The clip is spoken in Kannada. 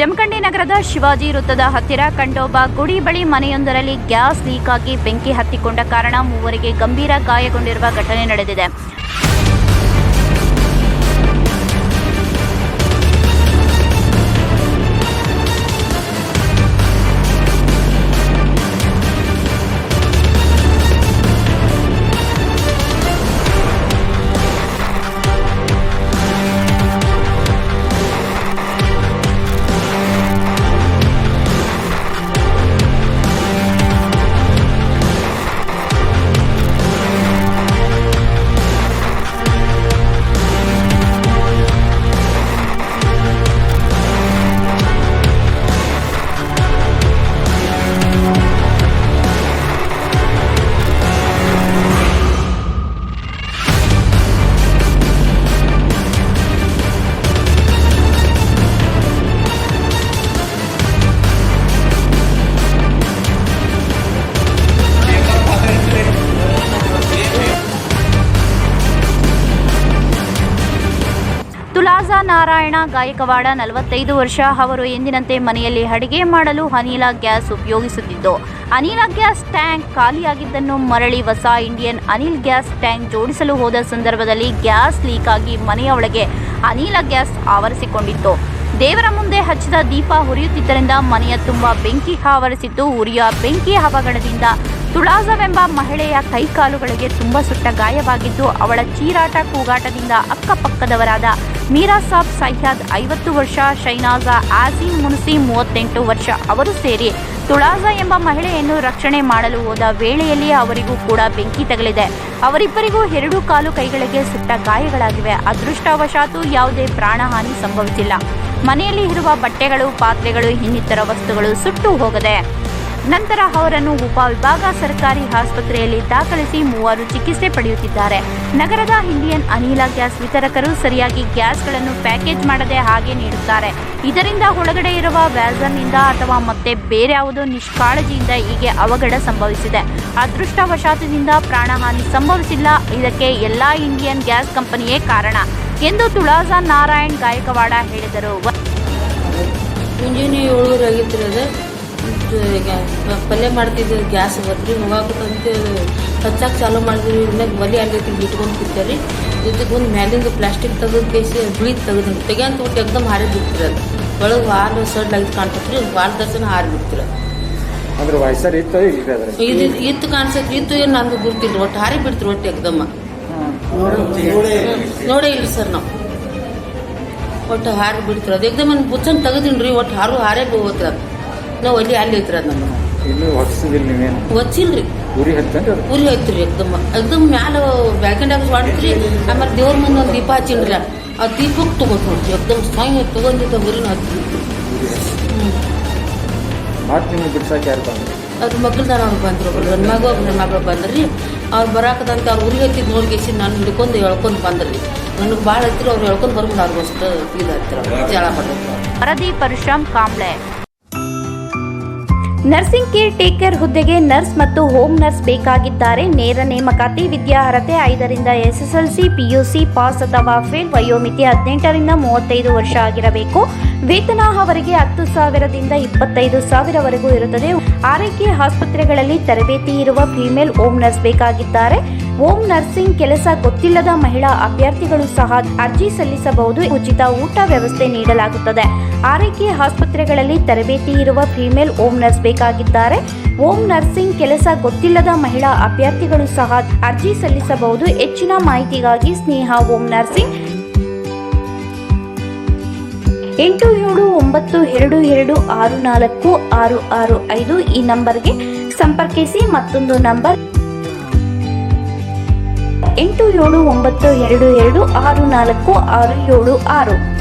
ಜಮಖಂಡಿ ನಗರದ ಶಿವಾಜಿ ವೃತ್ತದ ಹತ್ತಿರ ಖಂಡೋಬಾ ಗುಡಿ ಬಳಿ ಮನೆಯೊಂದರಲ್ಲಿ ಗ್ಯಾಸ್ ಲೀಕ್ ಆಗಿ ಬೆಂಕಿ ಹತ್ತಿಕೊಂಡ ಕಾರಣ ಮೂವರಿಗೆ ಗಂಭೀರ ಗಾಯಗೊಂಡಿರುವ ಘಟನೆ ನಡೆದಿದೆ. ತುಳಾಜಾ ನಾರಾಯಣ ಗಾಯಕವಾಡ 45 ವರ್ಷ ಅವರು ಎಂದಿನಂತೆ ಮನೆಯಲ್ಲಿ ಅಡಿಗೆ ಮಾಡಲು ಅನಿಲ ಗ್ಯಾಸ್ ಉಪಯೋಗಿಸುತ್ತಿದ್ದು, ಅನಿಲ ಗ್ಯಾಸ್ ಟ್ಯಾಂಕ್ ಖಾಲಿಯಾಗಿದ್ದನ್ನು ಮರಳಿ ಹೊಸ ಇಂಡಿಯನ್ ಅನಿಲ್ ಗ್ಯಾಸ್ ಟ್ಯಾಂಕ್ ಜೋಡಿಸಲು ಹೋದ ಸಂದರ್ಭದಲ್ಲಿ ಗ್ಯಾಸ್ ಲೀಕ್ ಆಗಿ ಮನೆಯ ಒಳಗೆ ಅನಿಲ ಗ್ಯಾಸ್ ಆವರಿಸಿಕೊಂಡಿತ್ತು. ದೇವರ ಮುಂದೆ ಹಚ್ಚಿದ ದೀಪ ಉರಿಯುತ್ತಿದ್ದರಿಂದ ಮನೆಯ ತುಂಬ ಬೆಂಕಿ ಆವರಿಸಿದ್ದು. ಉರಿಯ ಬೆಂಕಿ ಅವಘಡದಿಂದ ತುಳಾಜಾವೆಂಬ ಮಹಿಳೆಯ ಕೈಕಾಲುಗಳಿಗೆ ತುಂಬ ಸುಟ್ಟ ಗಾಯವಾಗಿದ್ದು, ಅವಳ ಚೀರಾಟ ಕೂಗಾಟದಿಂದ ಅಕ್ಕಪಕ್ಕದವರಾದ ಮೀರಾ ಸಾಬ್ ಸೈಯದ್ 50 ವರ್ಷ, ಶೈನಾಜಾ ಆಸಿಮ್ ಮುನ್ಸಿ 38 ವರ್ಷ ಅವರು ಸೇರಿ ತುಳಾಜಾ ಎಂಬ ಮಹಿಳೆಯನ್ನು ರಕ್ಷಣೆ ಮಾಡಲು ಹೋದ ವೇಳೆಯಲ್ಲಿ ಅವರಿಗೂ ಕೂಡ ಬೆಂಕಿ ತಗುಲಿದೆ. ಅವರಿಬ್ಬರಿಗೂ 2 ಕಾಲು ಕೈಗಳಿಗೆ ಸುಟ್ಟ ಗಾಯಗಳಾಗಿವೆ. ಅದೃಷ್ಟವಶಾತ್ ಯಾವುದೇ ಪ್ರಾಣಹಾನಿ ಸಂಭವಿಸಿಲ್ಲ. ಮನೆಯಲ್ಲಿ ಇರುವ ಬಟ್ಟೆಗಳು, ಪಾತ್ರೆಗಳು, ಇನ್ನಿತರ ವಸ್ತುಗಳು ಸುಟ್ಟು ಹೋಗದೆ. ನಂತರ ಅವರನ್ನು ಉಪವಿಭಾಗ ಸರ್ಕಾರಿ ಆಸ್ಪತ್ರೆಯಲ್ಲಿ ದಾಖಲಿಸಿ 3 ಚಿಕಿತ್ಸೆ ಪಡೆಯುತ್ತಿದ್ದಾರೆ. ನಗರದ ಇಂಡಿಯನ್ ಅನಿಲ ಗ್ಯಾಸ್ ವಿತರಕರು ಸರಿಯಾಗಿ ಗ್ಯಾಸ್ಗಳನ್ನು ಪ್ಯಾಕೇಜ್ ಮಾಡದೆ ಹಾಗೆ ನೀಡುತ್ತಾರೆ. ಇದರಿಂದ ಒಳಗಡೆ ಇರುವ ವ್ಯಾಸರ್ನಿಂದ ಅಥವಾ ಮತ್ತೆ ಬೇರೆ ಯಾವುದೋ ನಿಷ್ಕಾಳಜಿಯಿಂದ ಹೀಗೆ ಅವಘಡ ಸಂಭವಿಸಿದೆ. ಅದೃಷ್ಟವಶಾತದಿಂದ ಪ್ರಾಣಹಾನಿ ಸಂಭವಿಸಿಲ್ಲ. ಇದಕ್ಕೆ ಎಲ್ಲಾ ಇಂಡಿಯನ್ ಗ್ಯಾಸ್ ಕಂಪನಿಯೇ ಕಾರಣ ಎಂದು ತುಳಾಜಾ ನಾರಾಯಣ್ ಗಾಯಕವಾಡ ಹೇಳಿದರು. ಪಲ್ಯ ಮಾಡ್ತಿದ್ವಿ, ಗ್ಯಾಸ್ ಬತ್ರಿ ಹೋಗಾಕಂತ ಹಚ್ಚಾಕೆ ಚಾಲೂ ಮಾಡಿದ್ವಿ. ಇನ್ನಾಗ ಒಲೆ ಆಗೈತಿ ಇಟ್ಕೊಂಡು ಕೂತಾರೆ. ಇದಕ್ಕೆ ಒಂದು ಮ್ಯಾಲಿಂದ ಪ್ಲಾಸ್ಟಿಕ್ ತೆಗೆದು ಕೇಸಿ ಬಿಳಿ ತೆಗೆದು ತೆಗಿಯಂತ ಒಟ್ಟು ಎಕ್ದಮ್ ಹಾರಿ ಬಿಡ್ತಿರೋದು. ಒಳಗೆ ವಾಲ್ ಸಡ್ಲಾಗಿ ಕಾಣ್ತತ್ರಿ, ವಾಲ್ ದರ್ಶನ ಹಾರಿ ಬಿಡ್ತಿರೋದು. ಇತ್ತು ಕಾಣಿಸತ್ರಿ, ಇತ್ತು ಏನು ನಮ್ಗೆ ಗುರ್ತಿಲ್ಲ. ಒಟ್ಟು ಹಾರಿ ಬಿಡ್ತೀರಿ, ಒಟ್ಟು ಎಕ್ದಮ್ಮ ನೋಡೇ ಇಲ್ರಿ ಸರ್. ನಾವು ಒಟ್ಟು ಹಾರಿ ಬಿಡ್ತಿರೋದು ಎಕ್ದಮ್ ಬುಚ್ಚನ್ ತೆಗೆದಿನ್ರಿ. ಒಟ್ಟು ಹಾರೇ ಹೋಗ್ತಿರ. ನಾವು ಅಲ್ಲಿ ಐತ್ರ ಒಚ್ಚಿಲ್ರಿ, ಉರಿ ಹತ್ತಿರಿ ಎಕ್ದಮ್ ಮ್ಯಾಲ ಬ್ಯಾಕೆಂಡಾಗ ಮಾಡ್ತೀರಿ. ಆಮೇಲೆ ದೇವ್ರ ಮುಂದೆ ಒಂದು ದೀಪ ಹಚ್ಚಿನ್ರಿ. ಆ ದೀಪಕ್ಕೆ ತಗೊಂಡ್ ನೋಡ್ರಿ ಎಕ್ದಮ್ ಸಾಯಿ ತಗೊಂಡಿದ್ದ ಉರಿನ ಹತ್ತಿ. ಅವ್ರ ಮಕ್ಕಳ್ದಾರ ಅವ್ರು ಬಂದ್ರು. ನನ್ನ ಮಗಳು ಬಂದ್ರಿ. ಅವ್ರು ಬರಾಕದಂತ ಅವ್ರು ಉರಿ ಹತ್ತಿದ್ ನೋಡ್ಕೇಸಿ ನಾನು ಹಿಡ್ಕೊಂಡು ಎಳ್ಕೊಂಡು ಬಂದ್ರಿ. ನನಗೆ ಭಾಳ ಹತ್ತಿರ ಅವ್ರು ಎಳ್ಕೊಂಡು ಬರ್ಬೋದು. ಅವ್ರಿಗೆ ಅಷ್ಟು ಇದು ಹತ್ತಿರ ಜಳ ಪಡ್ತಾರೆ. ವರದಿ Parashuram Kamble. Nursing care taker ಹುದ್ದೆಗೆ ನರ್ಸ್ ಮತ್ತು ಹೋಮ್ ನರ್ಸ್ ಬೇಕಾಗಿದ್ದಾರೆ. ನೇರ ನೇಮಕಾತಿ. ವಿದ್ಯಾರ್ಹತೆ 5ರಿಂದ SSLC, PUC ಪಾಸ್ ಅಥವಾ ಫೇಲ್. ವಯೋಮಿತಿ 18 ರಿಂದ 35 ವರ್ಷ ಆಗಿರಬೇಕು. ವೇತನ ಅವರಿಗೆ 10,000ದಿಂದ 25,000ವರೆಗೂ ಇರುತ್ತದೆ. ಆರೈಕೆ ಆಸ್ಪತ್ರೆಗಳಲ್ಲಿ ತರಬೇತಿ ಇರುವ ಫಿಮೇಲ್ ಹೋಮ್ ನರ್ಸ್ ಬೇಕಾಗಿದ್ದಾರೆ. ಹೋಮ್ ನರ್ಸಿಂಗ್ ಕೆಲಸ ಗೊತ್ತಿಲ್ಲದ ಮಹಿಳಾ ಅಭ್ಯರ್ಥಿಗಳು ಸಹ ಅರ್ಜಿ ಸಲ್ಲಿಸಬಹುದು. ಉಚಿತ ಊಟ ವ್ಯವಸ್ಥೆ ನೀಡಲಾಗುತ್ತದೆ. ಆರೈಕೆ ಆಸ್ಪತ್ರೆಗಳಲ್ಲಿ ತರಬೇತಿ ಇರುವ ಫಿಮೇಲ್ ಹೋಮ್ ನರ್ಸ್ ಬೇಕಾಗಿದ್ದಾರೆ. ಹೋಮ್ ನರ್ಸಿಂಗ್ ಕೆಲಸ ಗೊತ್ತಿಲ್ಲದ ಮಹಿಳಾ ಅಭ್ಯರ್ಥಿಗಳು ಸಹ ಅರ್ಜಿ ಸಲ್ಲಿಸಬಹುದು. ಹೆಚ್ಚಿನ ಮಾಹಿತಿಗಾಗಿ ಸ್ನೇಹ ಹೋಮ್ ನರ್ಸಿಂಗ್ 8792264665 ಈ ನಂಬರ್ಗೆ ಸಂಪರ್ಕಿಸಿ. ಮತ್ತೊಂದು ನಂಬರ್ 8792264666.